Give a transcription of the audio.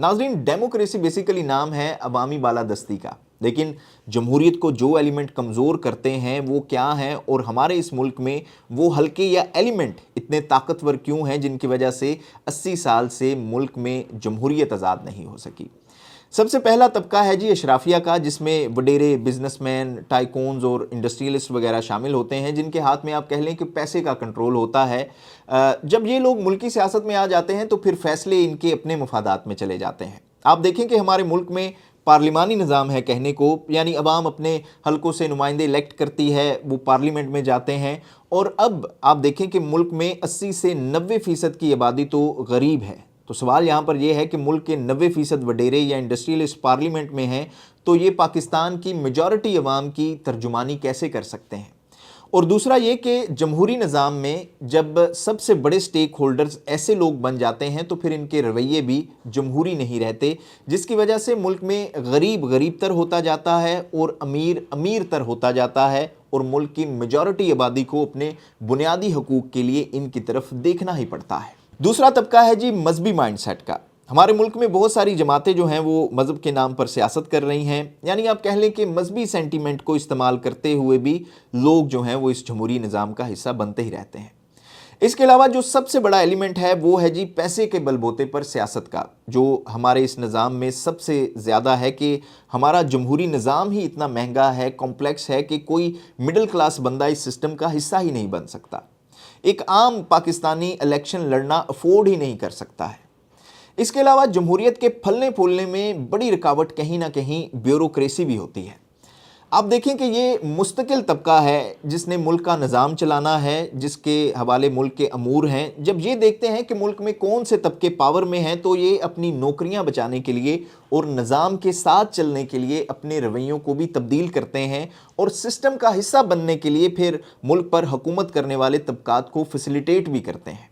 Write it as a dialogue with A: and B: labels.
A: नाजरीन, democracy basically नाम है अवामी बालादस्ती का, लेकिन जमहूरियत को जो एलिमेंट कमज़ोर करते हैं वो क्या हैं और हमारे इस मुल्क में वो हल्के या एलिमेंट इतने ताकतवर क्यों हैं जिनकी वजह से 80 साल से मुल्क में जमहूरियत आज़ाद नहीं हो सकी। सबसे पहला तबका है जी अशराफिया का, जिसमें वडेरे बिजनेसमैन, टाइकून्स और इंडस्ट्रियलिस्ट वगैरह शामिल होते हैं, जिनके हाथ में आप कह लें कि पैसे का कंट्रोल होता है। जब ये लोग मुल्की सियासत में आ जाते हैं तो फिर फैसले इनके अपने मफादात में चले जाते हैं। आप देखें कि हमारे मुल्क में पार्लिमानी निज़ाम है कहने को, यानी अवाम अपने हलकों से नुमाइंदे इलेक्ट करती है, वो पार्लियामेंट में जाते हैं। और अब आप देखें कि मुल्क में 80 से 90% की आबादी तो गरीब है। तो सवाल यहाँ पर यह है कि मुल्क के 90% वडेरे या इंडस्ट्रियलिस्ट पार्लियामेंट में हैं, तो ये पाकिस्तान की मेजॉरिटी अवाम की तर्जुमानी कैसे कर सकते हैं। और दूसरा ये कि जमहूरी निज़ाम में जब सबसे बड़े स्टेक होल्डर्स ऐसे लोग बन जाते हैं तो फिर इनके रवैये भी जमहूरी नहीं रहते, जिसकी वजह से मुल्क में गरीब गरीब तर होता जाता है और अमीर अमीर तर होता जाता है, और मुल्क की मेजॉरिटी आबादी को अपने बुनियादी हकूक़ के लिए इनकी तरफ देखना ही पड़ता है। दूसरा तबका है जी मजहबी माइंडसेट का। हमारे मुल्क में बहुत सारी जमातें जो हैं वो मज़हब के नाम पर सियासत कर रही हैं, यानी आप कह लें कि मजहबी सेंटीमेंट को इस्तेमाल करते हुए भी लोग जो हैं वो इस जमहूरी निज़ाम का हिस्सा बनते ही रहते हैं। इसके अलावा जो सबसे बड़ा एलिमेंट है वो है जी पैसे के बलबूते पर सियासत का, जो हमारे इस निज़ाम में सबसे ज़्यादा है कि हमारा जमहूरी निज़ाम ही इतना महंगा है, कॉम्प्लेक्स है कि कोई मिडिल क्लास बंदा इस सिस्टम का हिस्सा ही नहीं बन सकता। एक आम पाकिस्तानी इलेक्शन लड़ना अफोर्ड ही नहीं कर सकता है। इसके अलावा जमहूरियत के फलने फूलने में बड़ी रुकावट कहीं ना कहीं ब्यूरोक्रेसी भी होती है। आप देखें कि ये मुस्तकिल तबका है जिसने मुल्क का निज़ाम चलाना है, जिसके हवाले मुल्क के अमूर हैं। जब ये देखते हैं कि मुल्क में कौन से तबके पावर में हैं तो ये अपनी नौकरियां बचाने के लिए और निज़ाम के साथ चलने के लिए अपने रवैयों को भी तब्दील करते हैं, और सिस्टम का हिस्सा बनने के लिए फिर मुल्क पर हुकूमत करने वाले तबकात को फैसिलिटेट भी करते हैं।